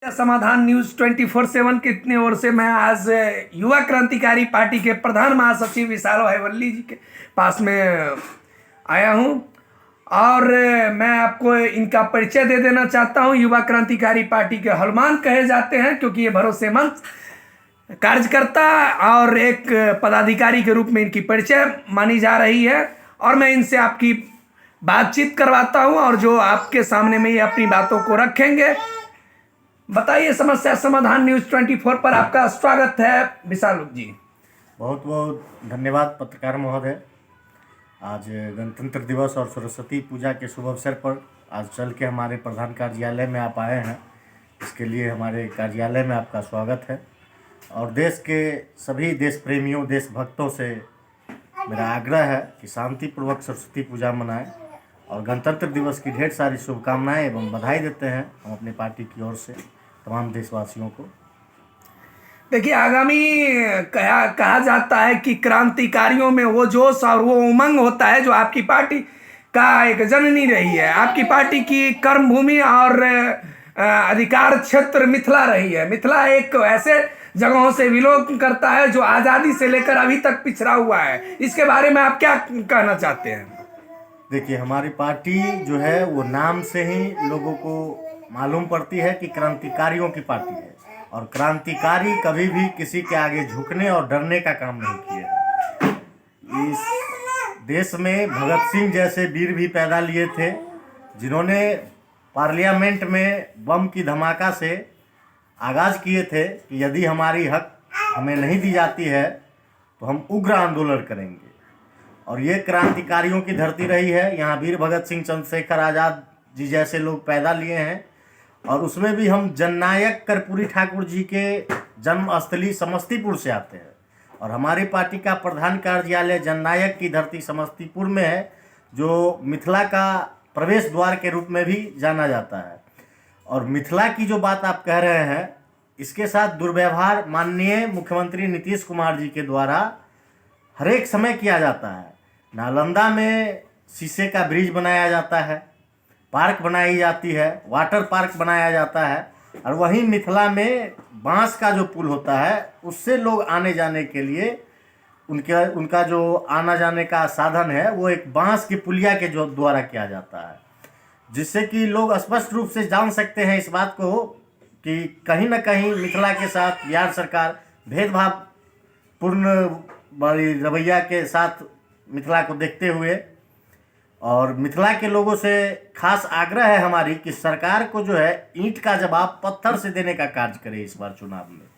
समाधान न्यूज 24/7 के इतने ओर से मैं आज युवा क्रांतिकारी पार्टी के प्रधान महासचिव विशाल भाई वल्ली जी के पास में आया हूं और मैं आपको इनका परिचय दे देना चाहता हूं। युवा क्रांतिकारी पार्टी के हनुमान कहे जाते हैं क्योंकि ये भरोसेमंद कार्यकर्ता और एक पदाधिकारी के रूप में इनकी परिचय मानी जा रही है और मैं इनसे आपकी बातचीत करवाता हूं और जो आपके सामने में ये अपनी बातों को रखेंगे। बताइए, समस्या समाधान न्यूज 24 पर आपका स्वागत है विशाल जी। बहुत बहुत धन्यवाद पत्रकार महोदय। आज गणतंत्र दिवस और सरस्वती पूजा के शुभ अवसर पर आज चल के हमारे प्रधान कार्यालय में आप आए हैं, इसके लिए हमारे कार्यालय में आपका स्वागत है। और देश के सभी देश प्रेमियों, देशभक्तों से मेरा आग्रह है कि शांतिपूर्वक सरस्वती पूजा मनाएं और गणतंत्र दिवस की ढेर सारी शुभकामनाएं एवं बधाई देते हैं हम अपनी पार्टी की ओर से तमाम देशवासियों को। देखिए, आगामी कहा जाता है कि क्रांतिकारियों में वो जोश और वो उमंग होता है जो आपकी पार्टी का एक जननी रही है। आपकी पार्टी की कर्मभूमि और अधिकार क्षेत्र मिथिला रही है। मिथिला एक ऐसे जगहों से बिलोंग करता है जो आज़ादी से लेकर अभी तक पिछड़ा हुआ है। इसके बारे में आप क्या कहना चाहते हैं? देखिए, हमारी पार्टी जो है वो नाम से ही लोगों को मालूम पड़ती है कि क्रांतिकारियों की पार्टी है और क्रांतिकारी कभी भी किसी के आगे झुकने और डरने का काम नहीं किए। इस देश में भगत सिंह जैसे वीर भी पैदा लिए थे जिन्होंने पार्लियामेंट में बम की धमाका से आगाज़ किए थे कि यदि हमारी हक हमें नहीं दी जाती है तो हम उग्र आंदोलन करेंगे। और ये क्रांतिकारियों की धरती रही है। यहाँ वीर भगत सिंह, चंद्रशेखर आज़ाद जी जैसे लोग पैदा लिए हैं और उसमें भी हम जननायक कर्पूरी ठाकुर जी के जन्मस्थली समस्तीपुर से आते हैं और हमारी पार्टी का प्रधान कार्यालय जननायक की धरती समस्तीपुर में है, जो मिथिला का प्रवेश द्वार के रूप में भी जाना जाता है। और मिथिला की जो बात आप कह रहे हैं, इसके साथ दुर्व्यवहार माननीय मुख्यमंत्री नीतीश कुमार जी के द्वारा हर एक समय किया जाता है। नालंदा में शीशे का ब्रिज बनाया जाता है, पार्क बनाई जाती है, वाटर पार्क बनाया जाता है और वहीं मिथिला में बांस का जो पुल होता है उससे लोग आने जाने के लिए उनका जो आना जाने का साधन है वो एक बांस की पुलिया के जो द्वारा किया जाता है, जिससे कि लोग स्पष्ट रूप से जान सकते हैं इस बात को कि कहीं ना कहीं मिथिला के साथ बिहार सरकार भेदभावपूर्ण बड़ी रवैया के साथ मिथिला को देखते हुए, और मिथिला के लोगों से खास आग्रह है हमारी कि सरकार को जो है ईंट का जवाब पत्थर से देने का कार्य करे इस बार चुनाव में।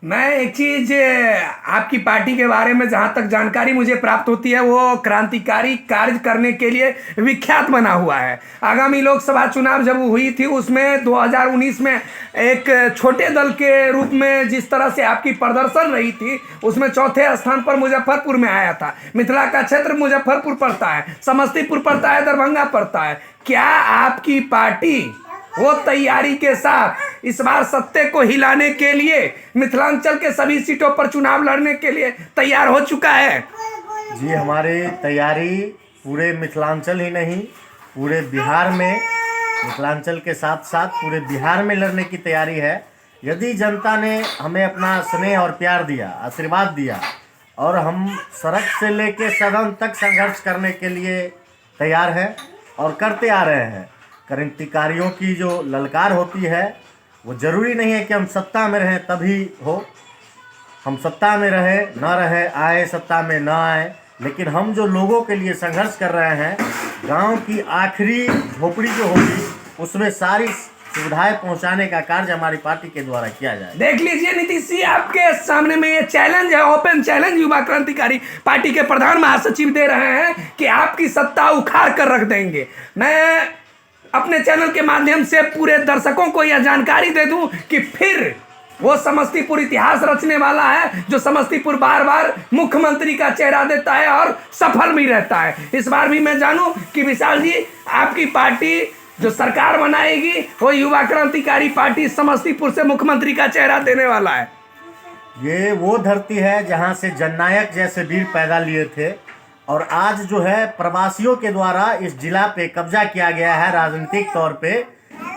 मैं एक चीज आपकी पार्टी के बारे में जहां तक जानकारी मुझे प्राप्त होती है, वो क्रांतिकारी कार्य करने के लिए विख्यात बना हुआ है। आगामी लोकसभा चुनाव जब हुई थी उसमें 2019 में एक छोटे दल के रूप में जिस तरह से आपकी प्रदर्शन रही थी, उसमें चौथे स्थान पर मुजफ्फरपुर में आया था। मिथिला का क्षेत्र मुजफ्फरपुर पड़ता है, समस्तीपुर पड़ता है, दरभंगा पड़ता है। क्या आपकी पार्टी वो तैयारी के साथ इस बार सत्ते को हिलाने के लिए मिथिलांचल के सभी सीटों पर चुनाव लड़ने के लिए तैयार हो चुका है? जी, हमारी तैयारी पूरे मिथिलांचल ही नहीं, पूरे बिहार में, मिथिलांचल के साथ साथ पूरे बिहार में लड़ने की तैयारी है। यदि जनता ने हमें अपना स्नेह और प्यार दिया, आशीर्वाद दिया और हम सड़क से लेकर सदन तक संघर्ष करने के लिए तैयार हैं और करते आ रहे हैं। क्रांतिकारियों की जो ललकार होती है वो ज़रूरी नहीं है कि हम सत्ता में रहें तभी हो। हम सत्ता में रहे न रहे, आए सत्ता में न आए, लेकिन हम जो लोगों के लिए संघर्ष कर रहे हैं, गांव की आखिरी झोपड़ी जो होगी उसमें सारी सुविधाएं पहुंचाने का कार्य हमारी पार्टी के द्वारा किया जाए। देख लीजिए नीतीश जी, आपके सामने में ये चैलेंज है, ओपन चैलेंज युवा क्रांतिकारी पार्टी के प्रधान महासचिव दे रहे हैं कि आपकी सत्ता उखाड़ कर रख देंगे। मैं अपने चैनल के माध्यम से पूरे दर्शकों को यह जानकारी दे दूं कि फिर वो समस्तीपुर इतिहास रचने वाला है जो समस्तीपुर बार बार मुख्यमंत्री का चेहरा देता है और सफल भी रहता है। इस बार भी मैं जानूं कि विशाल जी, आपकी पार्टी जो सरकार बनाएगी वो युवा क्रांतिकारी पार्टी समस्तीपुर से मुख्यमंत्री का चेहरा देने वाला है। ये वो धरती है जहाँ से जननायक जैसे वीर पैदा लिए थे और आज जो है प्रवासियों के द्वारा इस जिला पे कब्जा किया गया है राजनीतिक तौर पे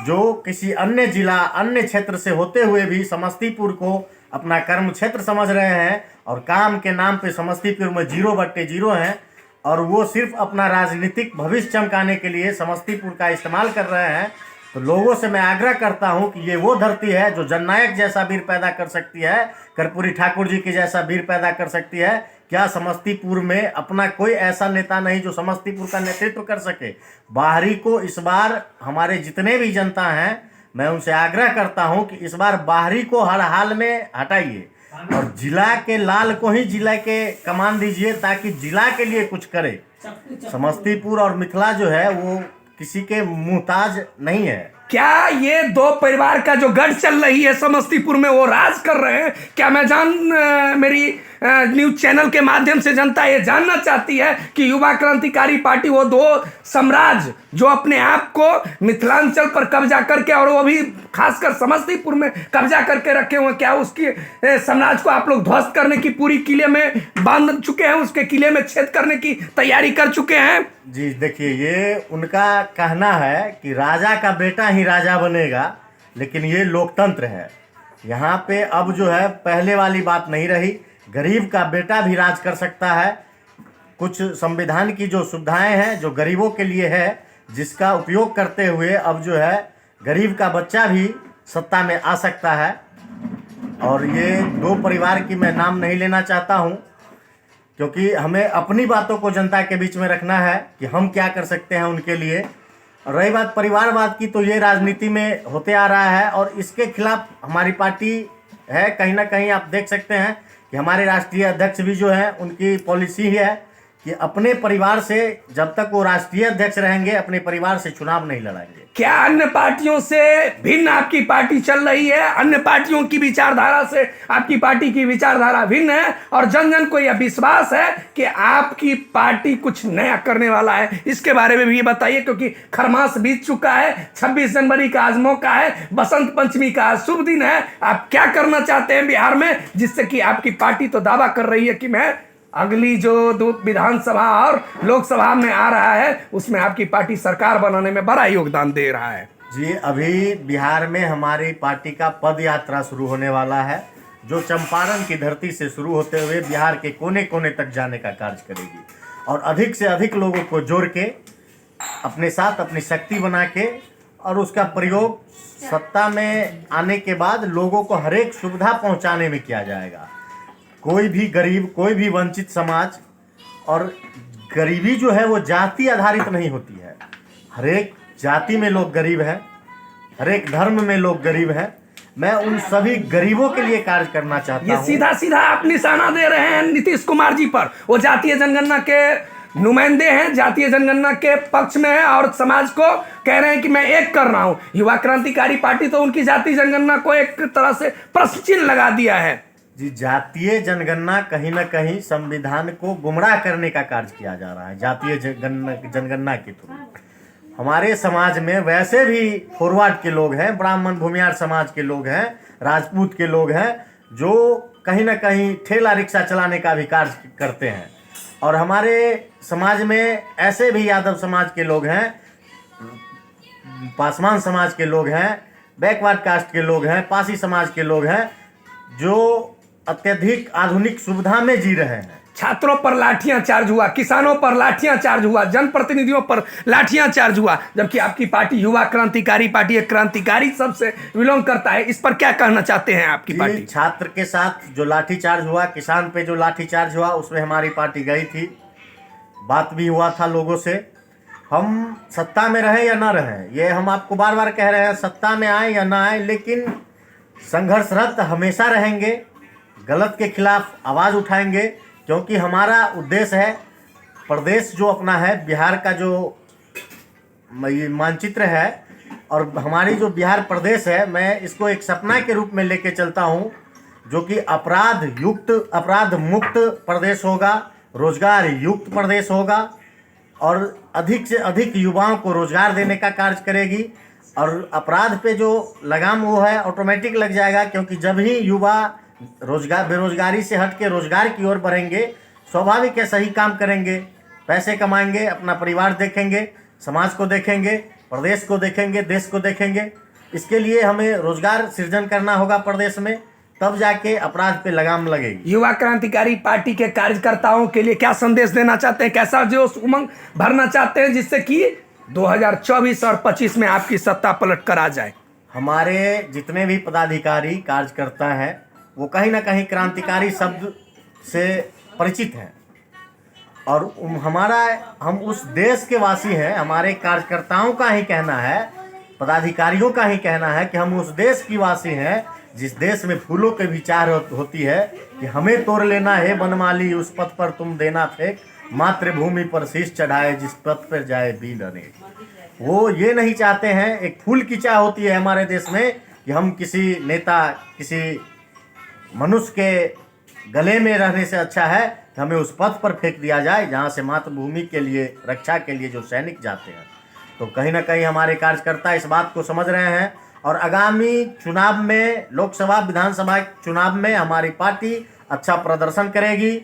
जो किसी अन्य जिला अन्य क्षेत्र से होते हुए भी समस्तीपुर को अपना कर्म क्षेत्र समझ रहे हैं और काम के नाम पे समस्तीपुर में 0/0 हैं और वो सिर्फ अपना राजनीतिक भविष्य चमकाने के लिए समस्तीपुर का इस्तेमाल कर रहे हैं। तो लोगों से मैं आग्रह करता हूं कि ये वो धरती है जो जननायक जैसा वीर पैदा कर सकती है, कर्पूरी ठाकुर जी के जैसा वीर पैदा कर सकती है। क्या समस्तीपुर में अपना कोई ऐसा नेता नहीं जो समस्तीपुर का नेतृत्व कर सके? बाहरी को इस बार हमारे जितने भी जनता हैं, मैं उनसे आग्रह करता हूं कि इस बार बाहरी को हर हाल में हटाइए और जिला के लाल को ही जिला के कमान दीजिए ताकि जिला के लिए कुछ करे। समस्तीपुर और मिथिला जो है वो किसी के मुहताज नहीं है। क्या ये दो परिवार का जो गढ़ चल रही है समस्तीपुर में वो राज कर रहे हैं? क्या मेरी न्यूज चैनल के माध्यम से जनता ये जानना चाहती है कि युवा क्रांतिकारी पार्टी वो दो साम्राज्य जो अपने आप को मिथिलांचल पर कब्जा करके और वो भी खासकर समस्तीपुर में कब्जा करके रखे हुए, क्या उसकी साम्राज्य को आप लोग ध्वस्त करने की पूरी किले में बांध चुके हैं, उसके किले में छेद करने की तैयारी कर चुके हैं? जी देखिए, ये उनका कहना है कि राजा का बेटा ही राजा बनेगा, लेकिन ये लोकतंत्र है। यहाँ पे अब जो है पहले वाली बात नहीं रही, गरीब का बेटा भी राज कर सकता है। कुछ संविधान की जो सुविधाएं हैं जो गरीबों के लिए है, जिसका उपयोग करते हुए अब जो है गरीब का बच्चा भी सत्ता में आ सकता है। और ये दो परिवार की मैं नाम नहीं लेना चाहता हूँ क्योंकि हमें अपनी बातों को जनता के बीच में रखना है कि हम क्या कर सकते हैं उनके लिए। और रही बात परिवारवाद की, तो ये राजनीति में होते आ रहा है और इसके खिलाफ हमारी पार्टी है। कहीं ना कहीं आप देख सकते हैं कि हमारे राष्ट्रीय अध्यक्ष भी जो है उनकी पॉलिसी ही है कि अपने परिवार से, जब तक वो राष्ट्रीय अध्यक्ष रहेंगे, अपने परिवार से चुनाव नहीं लड़ाएंगे। क्या अन्य पार्टियों से भिन्न आपकी पार्टी चल रही है? अन्य पार्टियों की विचारधारा से आपकी पार्टी की विचारधारा भिन्न है और जन जन को यह विश्वास है कि आपकी पार्टी कुछ नया करने वाला है। इसके बारे में भी बताइए, क्योंकि खरमास बीत चुका है, 26 जनवरी का आज मौका है, बसंत पंचमी का आज शुभ दिन है। आप क्या करना चाहते हैं बिहार में, जिससे कि आपकी पार्टी तो दावा कर रही है कि मैं अगली जो दो विधानसभा और लोकसभा में आ रहा है उसमें आपकी पार्टी सरकार बनाने में बड़ा योगदान दे रहा है? जी, अभी बिहार में हमारी पार्टी का पद यात्रा शुरू होने वाला है, जो चंपारण की धरती से शुरू होते हुए बिहार के कोने कोने तक जाने का कार्य करेगी और अधिक से अधिक लोगों को जोड़ के अपने साथ अपनी शक्ति बना के और उसका प्रयोग सत्ता में आने के बाद लोगों को हर एक सुविधा पहुंचाने में किया जाएगा। कोई भी गरीब, कोई भी वंचित समाज, और गरीबी जो है वो जाति आधारित नहीं होती है। हर एक जाति में लोग गरीब हैं, हर एक धर्म में लोग गरीब हैं। मैं उन सभी गरीबों के लिए कार्य करना चाहता हूं। ये सीधा सीधा आप निशाना दे रहे हैं नीतीश कुमार जी पर। वो जातीय जनगणना के नुमाइंदे हैं, जातीय जनगणना के पक्ष में है और समाज को कह रहे हैं कि मैं एक कर रहा हूं। युवा क्रांतिकारी पार्टी तो उनकी जातीय जनगणना को एक तरह से प्रश्न चिन्ह लगा दिया है। जी, जातीय जनगणना कहीं ना कहीं संविधान को गुमराह करने का कार्य किया जा रहा है। जातीय जनगणना के थ्रू हमारे समाज में वैसे भी फॉरवर्ड के लोग हैं, ब्राह्मण भूमिहार समाज के लोग हैं, राजपूत के लोग हैं, जो कहीं ना कहीं ठेला रिक्शा चलाने का भी कार्य करते हैं। और हमारे समाज में ऐसे भी यादव समाज के लोग हैं, पासवान समाज के लोग हैं, बैकवर्ड कास्ट के लोग हैं, पासी समाज के लोग हैं, जो अत्यधिक आधुनिक सुविधा में जी रहे हैं। छात्रों पर लाठियां चार्ज हुआ, किसानों पर लाठियां चार्ज हुआ, जनप्रतिनिधियों पर लाठियां चार्ज हुआ, जबकि आपकी पार्टी युवा क्रांतिकारी पार्टी एक क्रांतिकारी सबसे बिलोंग करता है। इस पर क्या कहना चाहते हैं आपकी पार्टी? छात्र के साथ जो लाठीचार्ज हुआ, किसान पे जो लाठीचार्ज हुआ, उसमें हमारी पार्टी गई थी, बात भी हुआ था लोगों से। हम सत्ता में रहें या ना रहें, ये हम आपको बार बार कह रहे हैं, सत्ता में आए या ना आए, लेकिन संघर्षरत हमेशा रहेंगे, गलत के खिलाफ आवाज़ उठाएंगे, क्योंकि हमारा उद्देश्य है प्रदेश जो अपना है, बिहार का जो मानचित्र है और हमारी जो बिहार प्रदेश है, मैं इसको एक सपना के रूप में लेके चलता हूँ, जो कि अपराध मुक्त प्रदेश होगा, रोजगार युक्त प्रदेश होगा और अधिक से अधिक युवाओं को रोजगार देने का कार्य करेगी। और अपराध पे जो लगाम वो है ऑटोमेटिक लग जाएगा, क्योंकि जब ही युवा बेरोजगारी से हट के रोजगार की ओर बढ़ेंगे, स्वाभाविक है सही काम करेंगे, पैसे कमाएंगे, अपना परिवार देखेंगे, समाज को देखेंगे। प्रदेश को देखेंगे, देश को देखेंगे। इसके लिए हमें रोजगार सृजन करना होगा प्रदेश में, तब जाके अपराध पे लगाम लगेगी। युवा क्रांतिकारी पार्टी के कार्यकर्ताओं के लिए क्या संदेश देना चाहते हैं, कैसा जोश उमंग भरना चाहते हैं जिससे कि 2024 और 25 में आपकी सत्ता पलट कर आ जाए? हमारे जितने भी पदाधिकारी कार्यकर्ता हैं वो कहीं ना कहीं क्रांतिकारी शब्द से परिचित हैं, और हम उस देश के वासी हैं। हमारे कार्यकर्ताओं का ही कहना है, पदाधिकारियों का ही कहना है कि हम उस देश की वासी हैं जिस देश में फूलों के विचार होती है कि हमें तोड़ लेना है बनमाली, उस पथ पर तुम देना फेंक, मातृभूमि पर शीश चढ़ाए जिस पथ पर जाए बील अनेक। वो ये नहीं चाहते हैं, एक फूल की चाह होती है हमारे देश में कि हम किसी नेता, किसी मनुष्य के गले में रहने से अच्छा है कि हमें उस पथ पर फेंक दिया जाए जहाँ से मातृभूमि के लिए, रक्षा के लिए जो सैनिक जाते हैं। तो कहीं ना कहीं हमारे कार्यकर्ता इस बात को समझ रहे हैं, और आगामी चुनाव में, लोकसभा विधानसभा चुनाव में हमारी पार्टी अच्छा प्रदर्शन करेगी।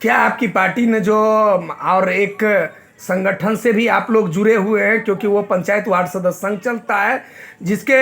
क्या आपकी पार्टी ने जो, और एक संगठन से भी आप लोग जुड़े हुए हैं क्योंकि वो पंचायत वार्ड सदस्य संघ चलता है, जिसके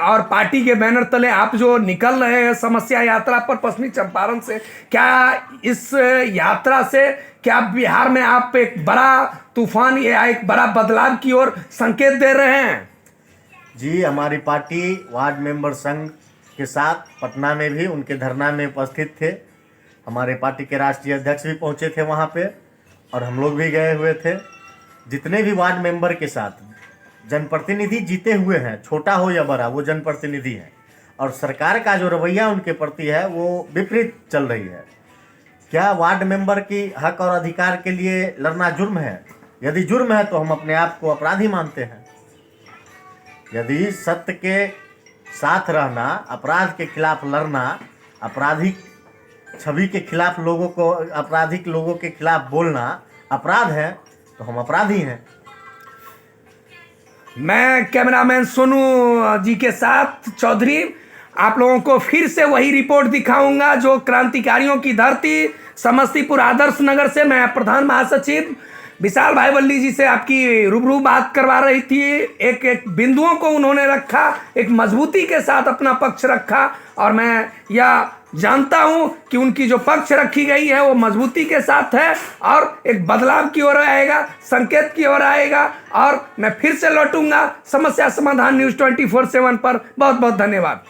और पार्टी के बैनर तले आप जो निकल रहे हैं समस्या यात्रा पर पश्चिमी चंपारण से, क्या इस यात्रा से क्या बिहार में आप एक बड़ा तूफान या एक बड़ा बदलाव की ओर संकेत दे रहे हैं? जी, हमारी पार्टी वार्ड मेंबर संघ के साथ पटना में भी उनके धरना में उपस्थित थे। हमारे पार्टी के राष्ट्रीय अध्यक्ष भी पहुंचे थे वहां पे, और हम लोग भी गए हुए थे। जितने भी वार्ड मेंबर के साथ जनप्रतिनिधि जीते हुए हैं, छोटा हो या बड़ा, वो जनप्रतिनिधि हैं, और सरकार का जो रवैया उनके प्रति है वो विपरीत चल रही है। क्या वार्ड मेंबर की हक और अधिकार के लिए लड़ना जुर्म है? यदि जुर्म है तो हम अपने आप को अपराधी मानते हैं। यदि सत्य के साथ रहना, अपराध के खिलाफ लड़ना, आपराधिक छवि के खिलाफ आपराधिक लोगों के खिलाफ बोलना अपराध है, तो हम अपराधी हैं। मैं कैमरामैन सोनू जी के साथ चौधरी आप लोगों को फिर से वही रिपोर्ट दिखाऊंगा जो क्रांतिकारियों की धरती समस्तीपुर आदर्श नगर से मैं प्रधान महासचिव विशाल भाई वल्ली जी से आपकी रूबरू बात करवा रही थी। एक एक बिंदुओं को उन्होंने रखा, एक मजबूती के साथ अपना पक्ष रखा, और मैं यह जानता हूं कि उनकी जो पक्ष रखी गई है वो मजबूती के साथ है और एक बदलाव की ओर आएगा, संकेत की ओर आएगा। और मैं फिर से लौटूंगा समस्या समाधान न्यूज़ 24/7 पर। बहुत बहुत धन्यवाद।